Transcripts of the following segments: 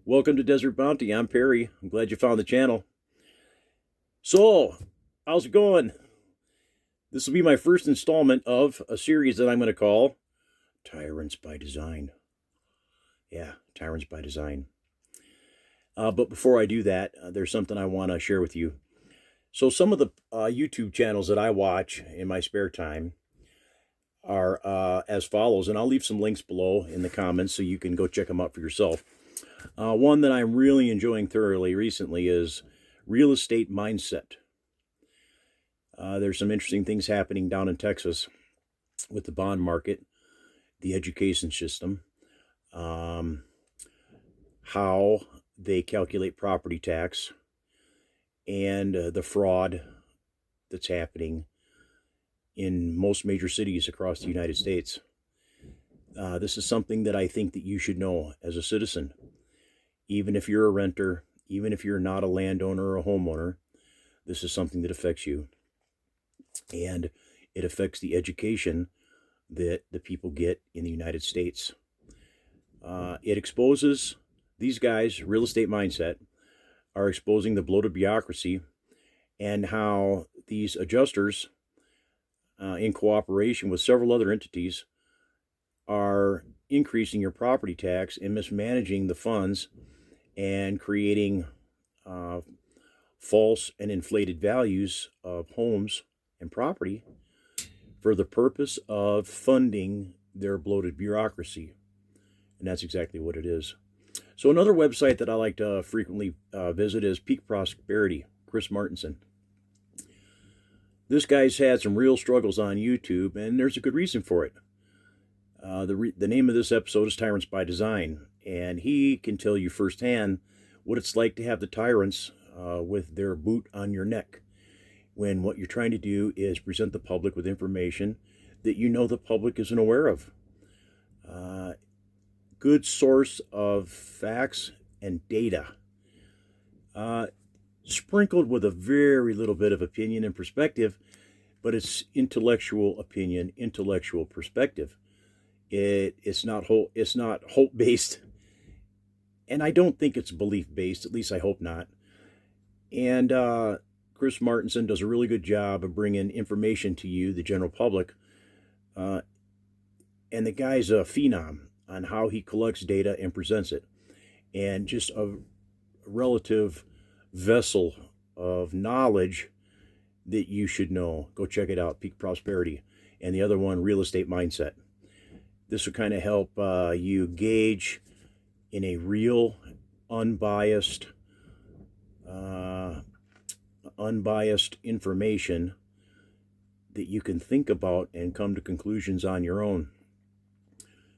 Welcome to Desert Bounty. I'm Perry. I'm glad you found the channel. So, how's it going? This will be my first installment of a series that I'm going to call Tyrants by Design. Yeah, Tyrants by Design. But before I do that, there's something I want to share with you. So some of the YouTube channels that I watch in my spare time are as follows, and I'll leave some links below in the comments so you can go check them out for yourself. One that I'm really enjoying thoroughly recently is Real Estate Mindset. There's some interesting things happening down in Texas with the bond market, the education system, how they calculate property tax, and the fraud that's happening in most major cities across the United States. This is something that I think that you should know as a citizen. Even if you're a renter, even if you're not a landowner or a homeowner, this is something that affects you. And it affects the education that the people get in the United States. It exposes these guys, Real Estate Mindset, are exposing the bloated bureaucracy and how these adjusters, in cooperation with several other entities, are increasing your property tax and mismanaging the funds and creating false and inflated values of homes and property for the purpose of funding their bloated bureaucracy. And that's exactly what it is. So another website that I like to frequently visit is Peak Prosperity, Chris Martinson. This guy's had some real struggles on YouTube, and there's a good reason for it. The name of this episode is Tyrants by Design, and he can tell you firsthand what it's like to have the tyrants with their boot on your neck, when what you're trying to do is present the public with information that you know the public isn't aware of. Good source of facts and data, sprinkled with a very little bit of opinion and perspective, but it's intellectual opinion, intellectual perspective. It's not hope based, and I don't think it's belief based. At least I hope not. And Chris Martinson does a really good job of bringing information to you, the general public. And the guy's a phenom on how he collects data and presents it, and just a relative vessel of knowledge that you should know. Go check it out, Peak Prosperity, and the other one, Real Estate Mindset. This will kind of help you gauge in a real, unbiased information that you can think about and come to conclusions on your own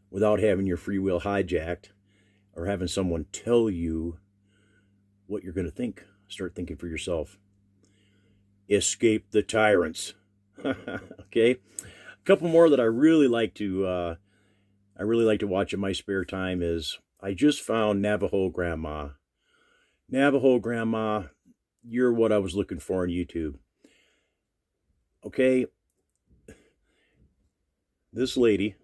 without having your free will hijacked or having someone tell you what you're going to think. Start thinking for yourself. Escape the tyrants. Okay, a couple more that I really like to watch in my spare time is, I just found Navajo Grandma. Navajo Grandma, you're what I was looking for on YouTube. Okay, this lady,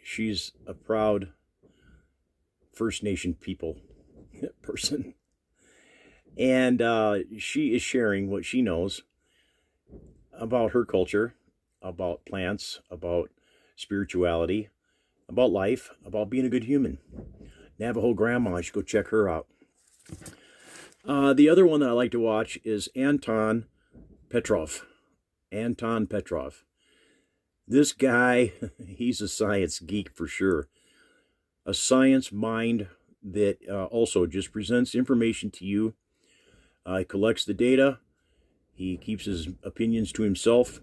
she's a proud First Nation people person, and she is sharing what she knows about her culture, about plants, about spirituality, about life, about being a good human. Navajo Grandma, I should go check her out. The other one that I like to watch is Anton Petrov. Anton Petrov. This guy, he's a science geek for sure. A science mind that also just presents information to you. He collects the data. He keeps his opinions to himself.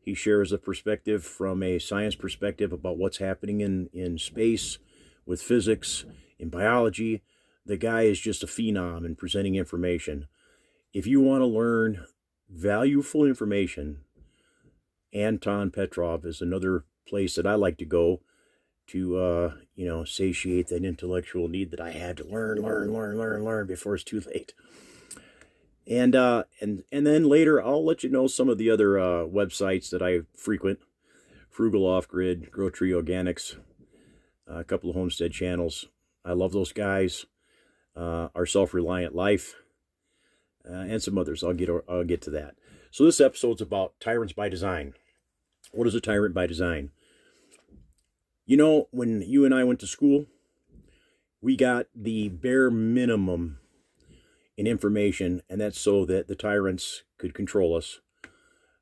He shares a perspective from a science perspective about what's happening in space, with physics, in biology. The guy is just a phenom in presenting information. If you want to learn valuable information, Anton Petrov is another place that I like to go to, satiate that intellectual need that I had to learn before it's too late. And then later I'll let you know some of the other websites that I frequent: Frugal Off Grid, Grow Tree Organics, a couple of homestead channels. I love those guys. Our Self-Reliant Life, and some others. I'll get to that. So this episode's about Tyrants by Design. What is a tyrant by design? You know, when you and I went to school, we got the bare minimum in information, and that's so that the tyrants could control us.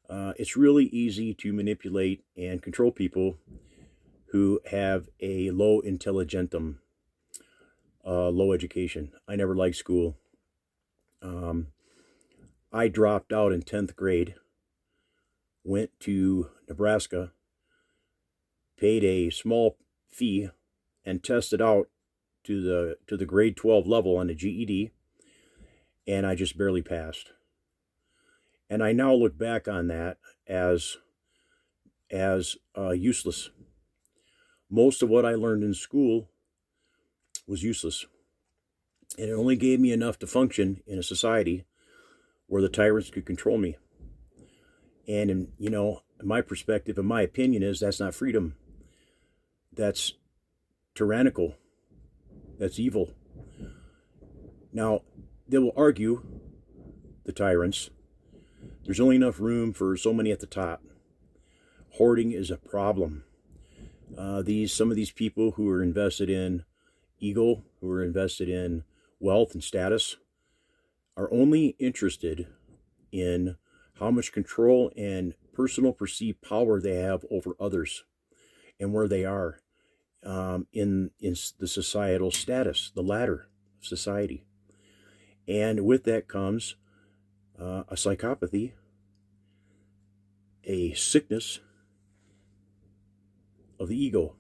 It's really easy to manipulate and control people who have a low intelligentum, low education. I never liked school. I dropped out in 10th grade, went to Nebraska, paid a small fee, and tested out to the grade 12 level on the GED, and I just barely passed. And I now look back on that as useless. Most of what I learned in school was useless, and it only gave me enough to function in a society where the tyrants could control me. And in my perspective, and my opinion is that's not freedom. That's tyrannical. That's evil. Now, they will argue, the tyrants, there's only enough room for so many at the top. Hoarding is a problem. Some of these people who are invested in ego, who are invested in wealth and status, are only interested in how much control and personal perceived power they have over others and where they are in the societal status, the ladder of society. And with that comes a psychopathy, a sickness of the ego.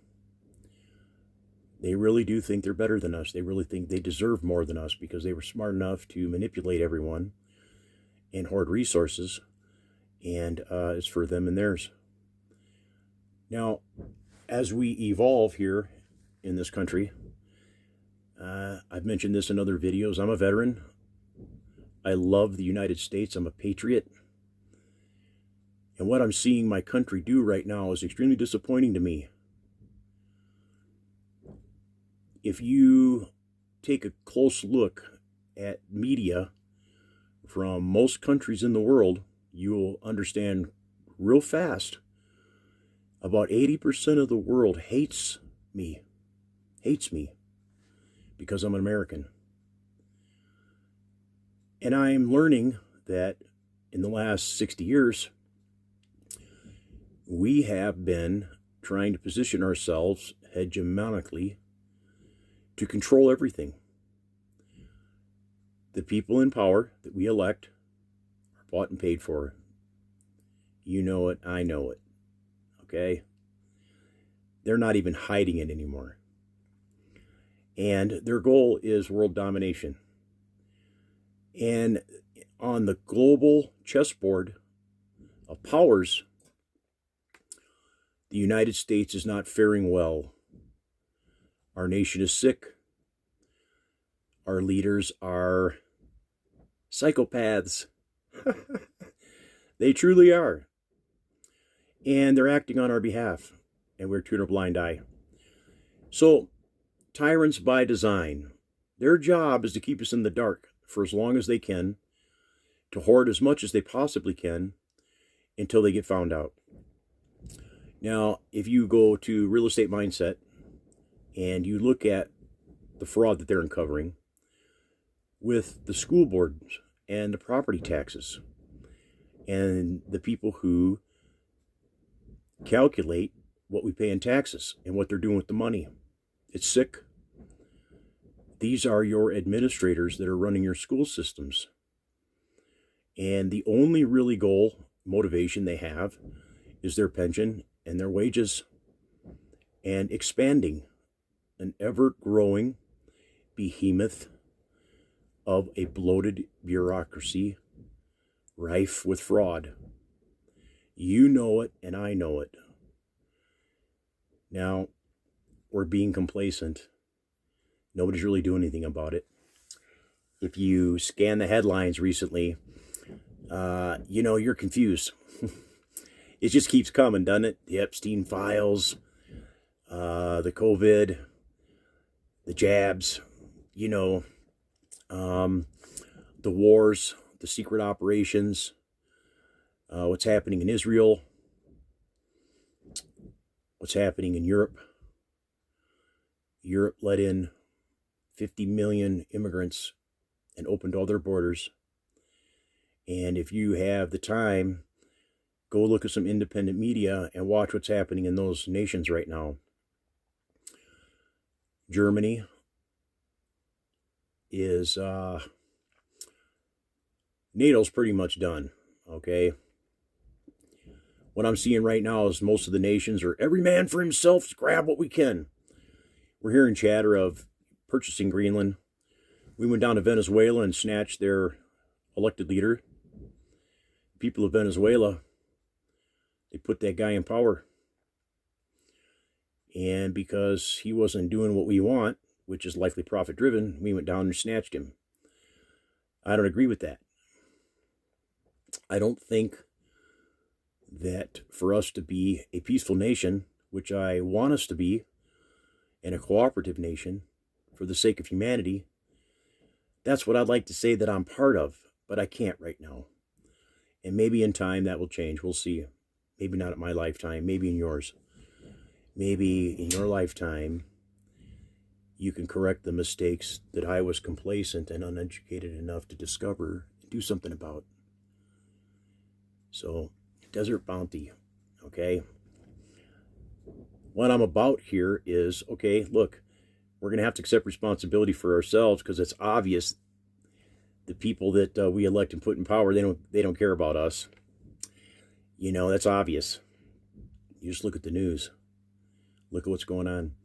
They really do think they're better than us. They really think they deserve more than us because they were smart enough to manipulate everyone and hoard resources, and it's for them and theirs. Now, as we evolve here in this country, I've mentioned this in other videos. I'm a veteran. I love the United States. I'm a patriot. And what I'm seeing my country do right now is extremely disappointing to me. If you take a close look at media from most countries in the world, you'll understand real fast about 80% of the world hates me because I'm an American. And I'm learning that in the last 60 years, we have been trying to position ourselves hegemonically to control everything. The people in power that we elect are bought and paid for. You know it, I know it. Okay? They're not even hiding it anymore. And their goal is world domination. And on the global chessboard of powers, the United States is not faring well. Our nation is sick. Our leaders are psychopaths. They truly are. And they're acting on our behalf, and we're turning a blind eye. So, tyrants by design. Their job is to keep us in the dark for as long as they can, to hoard as much as they possibly can until they get found out. Now, if you go to Real Estate Mindset and you look at the fraud that they're uncovering with the school boards and the property taxes and the people who calculate what we pay in taxes and what they're doing with the money, it's sick. These are your administrators that are running your school systems. And the only really goal, motivation they have is their pension and their wages, and expanding an ever-growing behemoth of a bloated bureaucracy rife with fraud. You know it, and I know it. Now, we're being complacent. Nobody's really doing anything about it. If you scan the headlines recently, you're confused. It just keeps coming, doesn't it? The Epstein files, the COVID, the jabs, the wars, the secret operations, what's happening in Israel, what's happening in Europe. Europe let in 50 million immigrants and opened all their borders. And if you have the time, go look at some independent media and watch what's happening in those nations right now. Germany is, NATO's pretty much done, okay? What I'm seeing right now is most of the nations are every man for himself, to grab what we can. We're hearing chatter of purchasing Greenland. We went down to Venezuela and snatched their elected leader. People of Venezuela, they put that guy in power. And because he wasn't doing what we want, which is likely profit-driven, we went down and snatched him. I don't agree with that. I don't think that for us to be a peaceful nation, which I want us to be, and a cooperative nation, for the sake of humanity, that's what I'd like to say that I'm part of, but I can't right now. And maybe in time that will change. We'll see. Maybe not at my lifetime, maybe in yours. Maybe in your lifetime, you can correct the mistakes that I was complacent and uneducated enough to discover and do something about. So, Desert Bounty, okay? What I'm about here is, okay, look, we're going to have to accept responsibility for ourselves because it's obvious the people that we elect and put in power, they don't care about us. That's obvious. You just look at the news. Look at what's going on.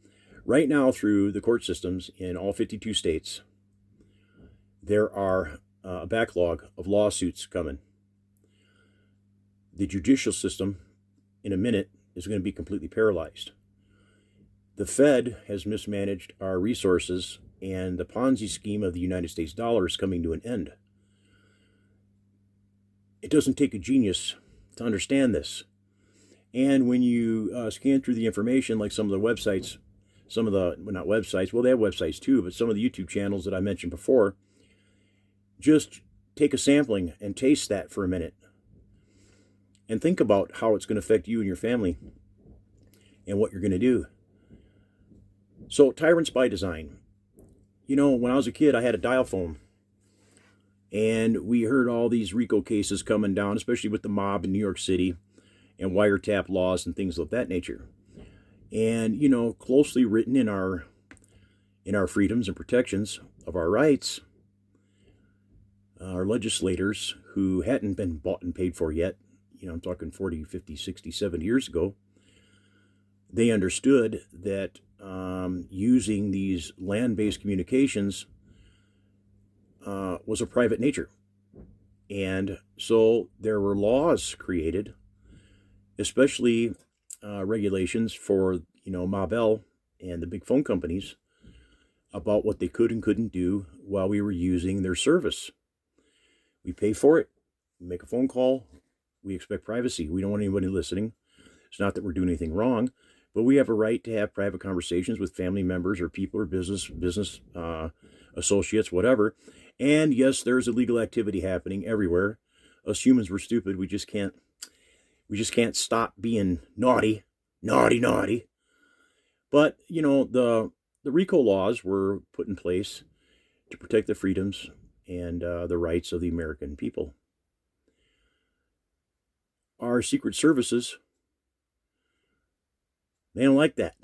Right now, through the court systems in all 52 states, there are a backlog of lawsuits coming. The judicial system, in a minute, is going to be completely paralyzed. The Fed has mismanaged our resources, and the Ponzi scheme of the United States dollar is coming to an end. It doesn't take a genius to understand this. And when you scan through the information, like some of the websites, not websites, well, they have websites too, but some of the YouTube channels that I mentioned before, just take a sampling and taste that for a minute. And think about how it's going to affect you and your family and what you're going to do. So, Tyrants by Design. When I was a kid, I had a dial phone. And we heard all these RICO cases coming down, especially with the mob in New York City and wiretap laws and things of that nature. And, closely written in our freedoms and protections of our rights, our legislators who hadn't been bought and paid for yet, I'm talking 40, 50, 60, 70 years ago, they understood that using these land-based communications was a private nature. And so there were laws created, especially regulations for, Ma and the big phone companies about what they could and couldn't do while we were using their service. We pay for it. We make a phone call. We expect privacy. We don't want anybody listening. It's not that we're doing anything wrong, but we have a right to have private conversations with family members or people or business associates, whatever. And yes, there's illegal activity happening everywhere. Us humans were stupid. We just can't stop being naughty. But, the RICO laws were put in place to protect the freedoms and the rights of the American people. Our secret services, they don't like that.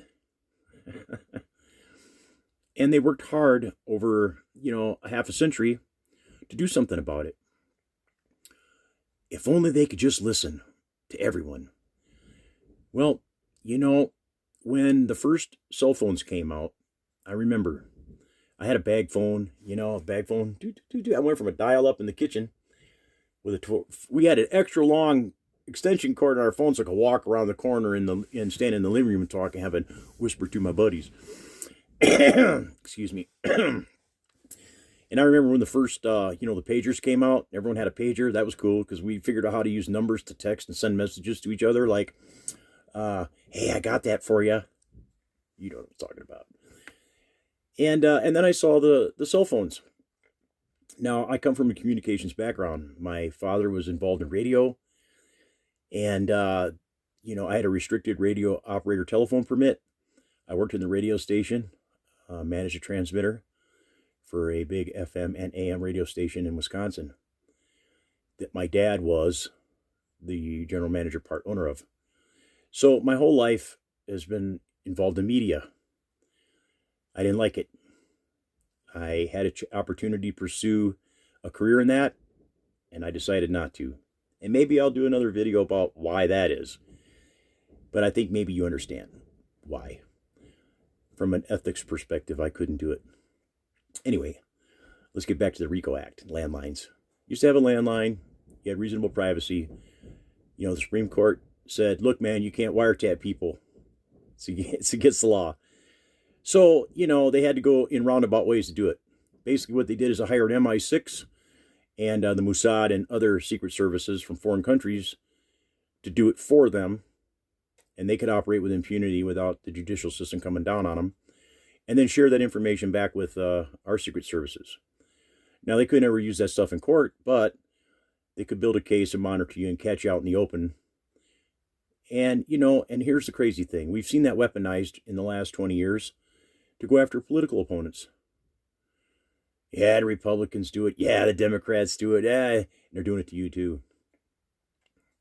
And they worked hard over, a half a century to do something about it. If only they could just listen to everyone. Well, when the first cell phones came out, I remember I had a bag phone, a bag phone. I went from a dial-up in the kitchen with we had an extra long extension cord on our phone so I could walk around the corner and stand in the living room and talk and have a whisper to my buddies. Excuse me. And I remember when the first, the pagers came out. Everyone had a pager. That was cool because we figured out how to use numbers to text and send messages to each other. Like, hey, I got that for you. You know what I'm talking about. And then I saw the cell phones. Now, I come from a communications background. My father was involved in radio, and I had a restricted radio operator telephone permit. I worked in the radio station, managed a transmitter for a big FM and AM radio station in Wisconsin that my dad was the general manager, part owner of. So my whole life has been involved in media. I didn't like it. I had an opportunity to pursue a career in that, and I decided not to. And maybe I'll do another video about why that is. But I think maybe you understand why. From an ethics perspective, I couldn't do it. Anyway, let's get back to the RICO Act, landlines. Used to have a landline. You had reasonable privacy. The Supreme Court said, look, man, you can't wiretap people. It's against the law. So, they had to go in roundabout ways to do it. Basically, what they did is they hired MI6 and the Mossad and other secret services from foreign countries to do it for them. And they could operate with impunity without the judicial system coming down on them. And then share that information back with our secret services. Now, they could never use that stuff in court, but they could build a case and monitor you and catch you out in the open. And, and here's the crazy thing. We've seen that weaponized in the last 20 years to go after political opponents. Yeah, the Republicans do it. Yeah, the Democrats do it. Yeah, and they're doing it to you too.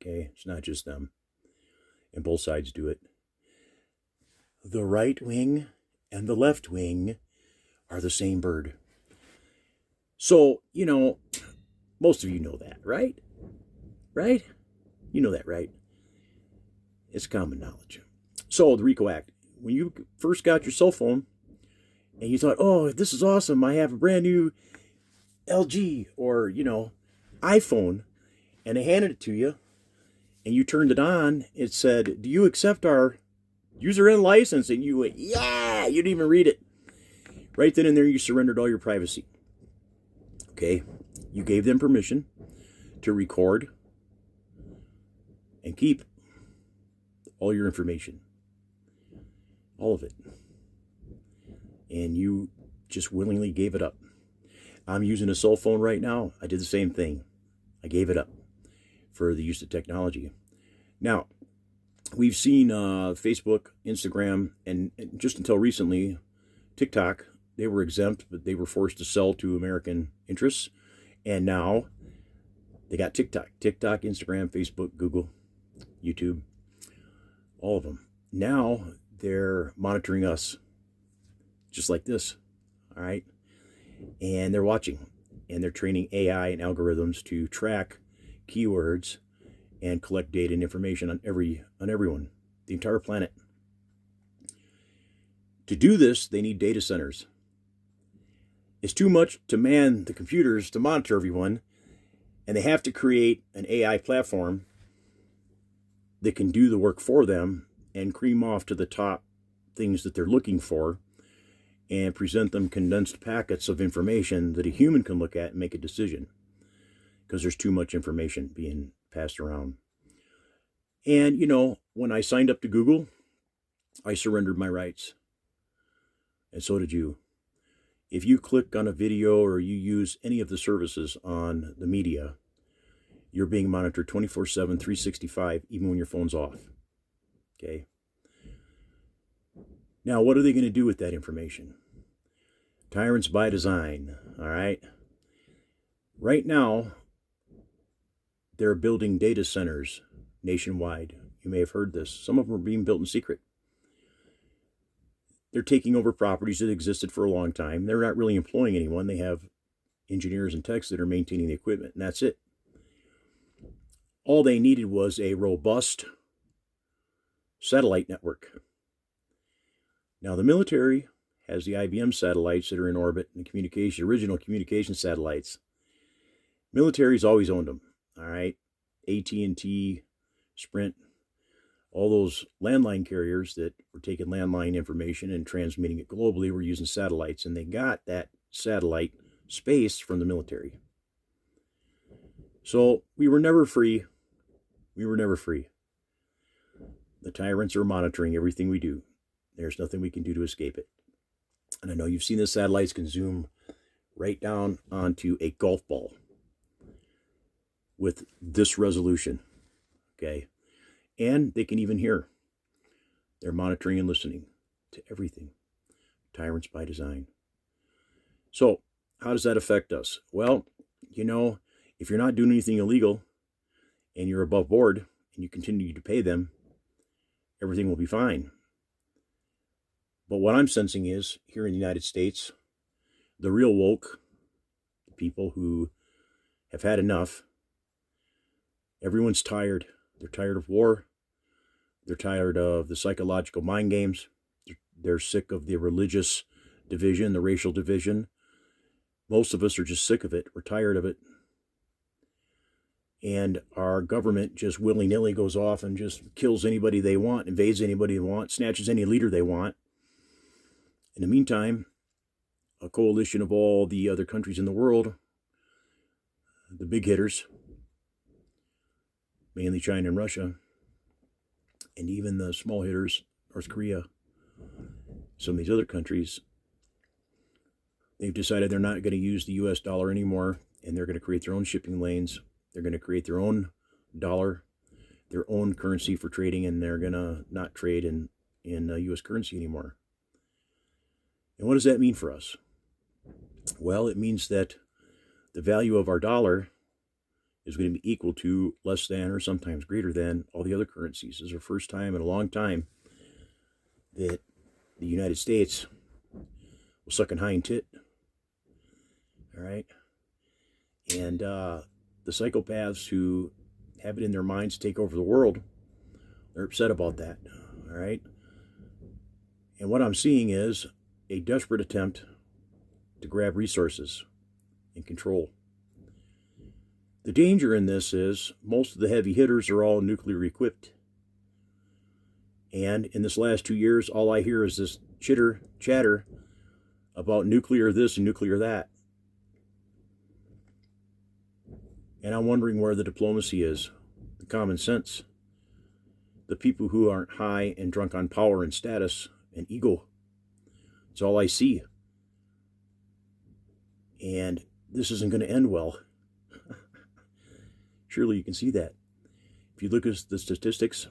Okay, it's not just them. And both sides do it. The right wing and the left wing are the same bird. So, most of you know that, right? Right? You know that, right? It's common knowledge. So, the RICO Act. When you first got your cell phone and you thought, oh, this is awesome. I have a brand new LG or, iPhone. And they handed it to you. And you turned it on. It said, do you accept our user and license? And you went, yeah! You didn't even read it. Right then and there, you surrendered all your privacy. Okay? You gave them permission to record and keep all your information. All of it. And you just willingly gave it up. I'm using a cell phone right now. I did the same thing. I gave it up for the use of technology. Now, we've seen Facebook, Instagram, and just until recently, TikTok. They were exempt, but they were forced to sell to American interests. And now they got TikTok, Instagram, Facebook, Google, YouTube, all of them. Now they're monitoring us just like this, all right? And they're watching, and they're training AI and algorithms to track keywords and collect data and information on everyone, the entire planet. To do this, they need data centers. It's too much to man the computers to monitor everyone, and they have to create an AI platform that can do the work for them and cream off to the top things that they're looking for and present them condensed packets of information that a human can look at and make a decision, because there's too much information being passed around. And, when I signed up to Google, I surrendered my rights. And so did you. If you click on a video or you use any of the services on the media, you're being monitored 24/7, 365, even when your phone's off. Okay? Now, what are they going to do with that information? Tyrants by design, all right? Right now, they're building data centers nationwide. You may have heard this. Some of them are being built in secret. They're taking over properties that existed for a long time. They're not really employing anyone. They have engineers and techs that are maintaining the equipment, and that's it. All they needed was a robust satellite network. Now, the military has the IBM satellites that are in orbit and original communication satellites. Military's always owned them, all right? AT&T, Sprint, all those landline carriers that were taking landline information and transmitting it globally were using satellites, and they got that satellite space from the military. So we were never free. We were never free. The tyrants are monitoring everything we do. There's nothing we can do to escape it. And I know you've seen the satellites can zoom right down onto a golf ball with this resolution, okay? And they can even hear. They're monitoring and listening to everything. Tyrants by design. So, how does that affect us? Well, if you're not doing anything illegal and you're above board and you continue to pay them, everything will be fine. But what I'm sensing is, here in the United States, the real woke, the people who have had enough, everyone's tired. They're tired of war. They're tired of the psychological mind games. They're sick of the religious division, the racial division. Most of us are just sick of it. We're tired of it. And our government just willy-nilly goes off and just kills anybody they want, invades anybody they want, snatches any leader they want. In the meantime, a coalition of all the other countries in the world, the big hitters, mainly China and Russia, and even the small hitters, North Korea, some of these other countries, they've decided they're not going to use the US dollar anymore, and they're going to create their own shipping lanes. They're going to create their own dollar, their own currency for trading, and they're going to not trade in US currency anymore. And what does that mean for us? Well, it means that the value of our dollar is going to be equal to, less than, or sometimes greater than all the other currencies. This is the first time in a long time that the United States will suck an hind tit. All right? And the psychopaths who have it in their minds to take over the world, they're upset about that. All right? And what I'm seeing is a desperate attempt to grab resources and control. The danger in this is most of the heavy hitters are all nuclear equipped. And in this last 2 years, all I hear is this chatter about nuclear this and nuclear that. And I'm wondering where the diplomacy is, the common sense. The people who aren't high and drunk on power and status and ego. It's all I see. And this isn't going to end well. Surely you can see that. If you look at the statistics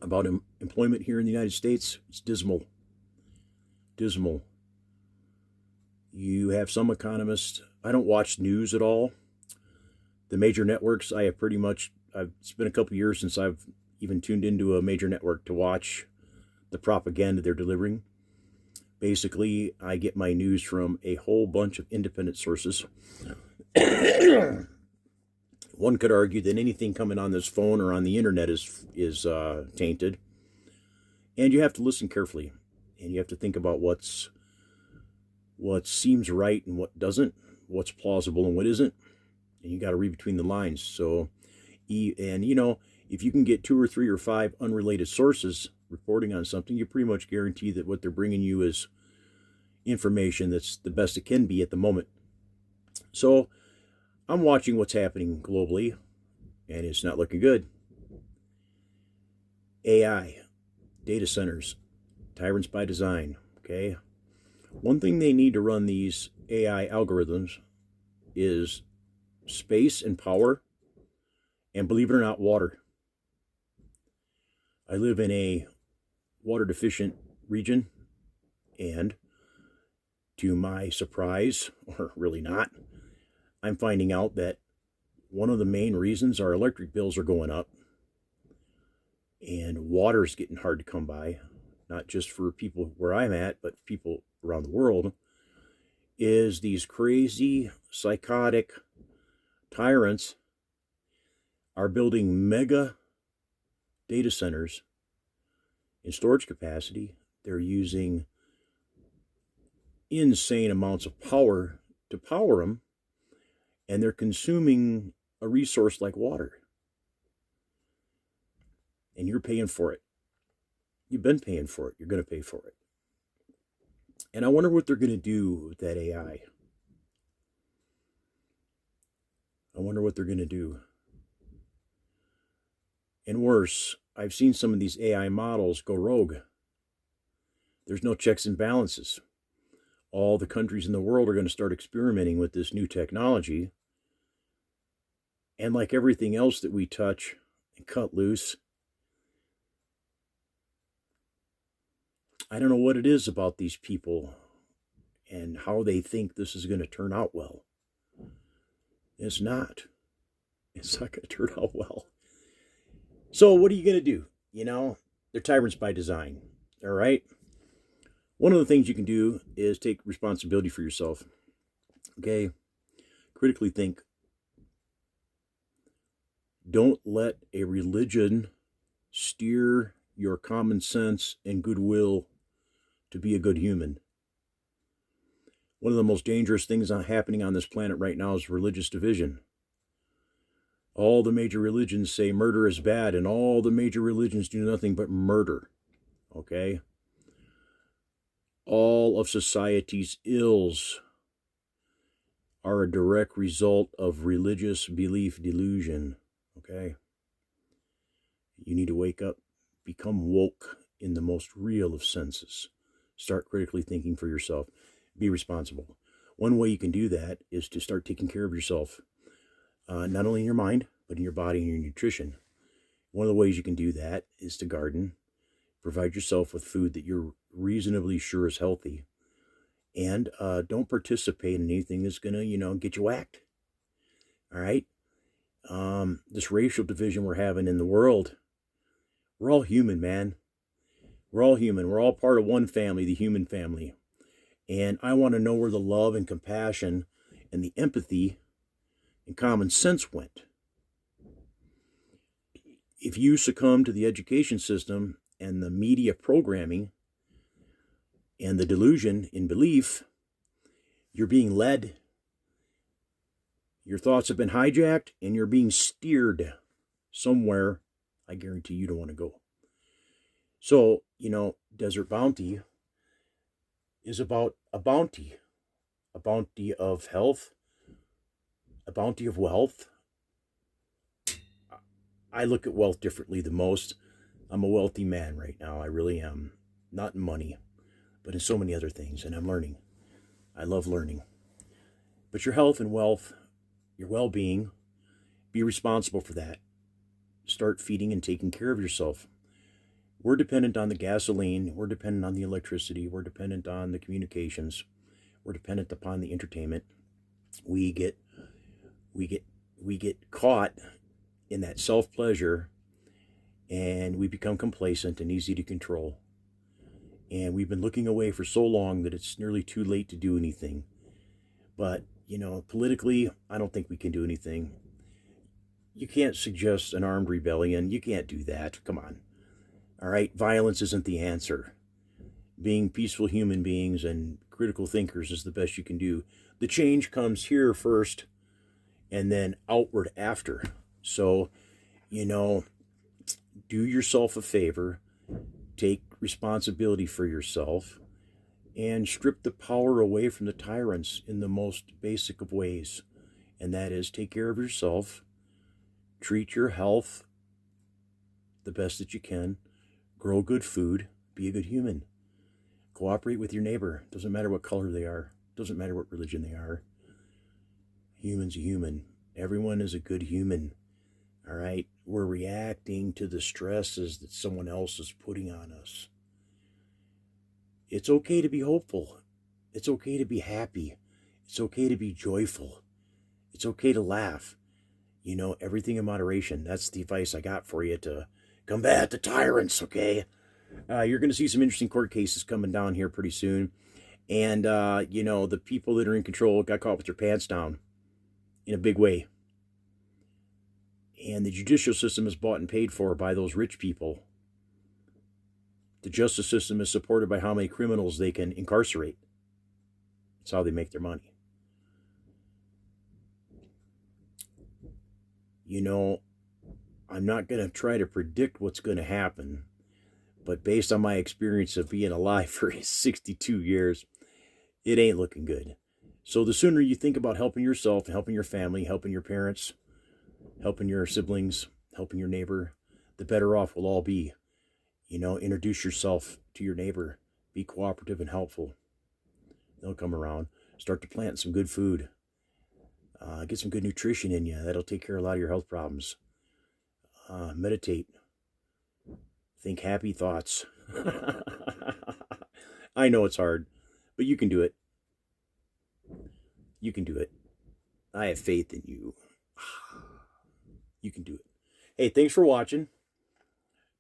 about employment here in the United States, it's dismal. Dismal. You have some economists. I don't watch news at all. The major networks, I've it's been a couple years since I've even tuned into a major network to watch the propaganda they're delivering. Basically, I get my news from a whole bunch of independent sources. One could argue that anything coming on this phone or on the internet is tainted. And you have to listen carefully. And you have to think about what seems right and what doesn't, what's plausible and what isn't. And you got to read between the lines. So, if you can get 2 or 3 or 5 unrelated sources reporting on something, you pretty much guarantee that what they're bringing you is information that's the best it can be at the moment. So, I'm watching what's happening globally, and it's not looking good. AI, data centers, Tyrants by Design, okay? One thing they need to run these AI algorithms is space and power, and believe it or not, water. I live in a water deficient region, and to my surprise, or really not, I'm finding out that one of the main reasons our electric bills are going up and water's getting hard to come by, not just for people where I'm at, but people around the world, is these crazy, psychotic tyrants are building mega data centers in storage capacity. They're using insane amounts of power to power them, and they're consuming a resource like water. And you're paying for it. You've been paying for it. You're going to pay for it. And I wonder what they're going to do with that AI. I wonder what they're going to do. And worse, I've seen some of these AI models go rogue. There's no checks and balances. all the countries in the world are going to start experimenting with this new technology. And like everything else that we touch and cut loose, I don't know what it is about these people and how they think this is going to turn out well. It's not. It's not going to turn out well. So what are you going to do? They're tyrants by design. All right? One of the things you can do is take responsibility for yourself. Okay? Critically think. Don't let a religion steer your common sense and goodwill to be a good human. One of the most dangerous things happening on this planet right now is religious division. All the major religions say murder is bad, and all the major religions do nothing but murder. Okay? All of society's ills are a direct result of religious belief delusion. Okay? You need to wake up, become woke in the most real of senses. Start critically thinking for yourself. Be responsible. One way you can do that is to start taking care of yourself. Not only in your mind, but in your body and your nutrition. One of the ways you can do that is to garden. Provide yourself with food that you're reasonably sure is healthy. And don't participate in anything that's going to, get you whacked. All right? This racial division we're having in the world, we're all human, man. We're all human. We're all part of one family, the human family. And I want to know where the love and compassion and the empathy and common sense went. If you succumb to the education system and the media programming and the delusion in belief, you're being led. Your thoughts have been hijacked and you're being steered somewhere I guarantee you don't want to go. So, Desert Bounty is about a bounty of health, a bounty of wealth. I look at wealth differently than most. I'm a wealthy man right now. I really am. Not in money, but in so many other things. And I'm learning. I love learning. But your health and wealth, your well-being, be responsible for that. Start feeding and taking care of yourself. We're dependent on the gasoline. We're dependent on the electricity. We're dependent on the communications. We're dependent upon the entertainment. We get caught in that self-pleasure, and we become complacent and easy to control. And we've been looking away for so long that it's nearly too late to do anything. But, politically, I don't think we can do anything. You can't suggest an armed rebellion. You can't do that. Come on. All right? Violence isn't the answer. Being peaceful human beings and critical thinkers is the best you can do. The change comes here first and then outward after. So, do yourself a favor, take responsibility for yourself, and strip the power away from the tyrants in the most basic of ways. And that is, take care of yourself, treat your health the best that you can, grow good food, be a good human. Cooperate with your neighbor. Doesn't matter what color they are. Doesn't matter what religion they are. Human's a human. Everyone is a good human. All right? We're reacting to the stresses that someone else is putting on us. It's okay to be hopeful. It's okay to be happy. It's okay to be joyful. It's okay to laugh. Everything in moderation. That's the advice I got for you to combat the tyrants, okay? You're going to see some interesting court cases coming down here pretty soon. And, the people that are in control got caught with their pants down in a big way. And the judicial system is bought and paid for by those rich people. The justice system is supported by how many criminals they can incarcerate. That's how they make their money. I'm not going to try to predict what's going to happen, but based on my experience of being alive for 62 years, it ain't looking good. So the sooner you think about helping yourself, helping your family, helping your parents, helping your siblings, helping your neighbor, the better off we'll all be. Introduce yourself to your neighbor. Be cooperative and helpful. they'll come around. Start to plant some good food. Get some good nutrition in you. That'll take care of a lot of your health problems. Meditate. Think happy thoughts. I know it's hard, but you can do it. You can do it. I have faith in you. You can do it. Hey, thanks for watching.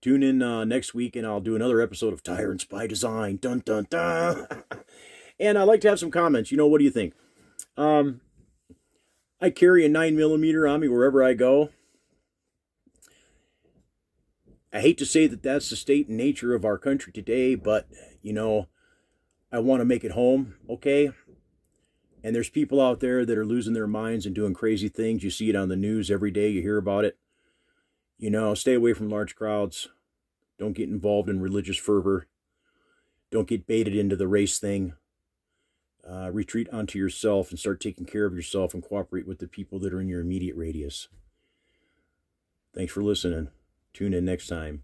Tune in next week and I'll do another episode of Tyrants by Design. Dun, dun, dun. And I'd like to have some comments. What do you think? I carry a 9mm on me wherever I go. I hate to say that that's the state and nature of our country today, but, I want to make it home, okay? And there's people out there that are losing their minds and doing crazy things. You see it on the news every day. You hear about it. Stay away from large crowds. Don't get involved in religious fervor. Don't get baited into the race thing. Retreat onto yourself and start taking care of yourself and cooperate with the people that are in your immediate radius. Thanks for listening. Tune in next time.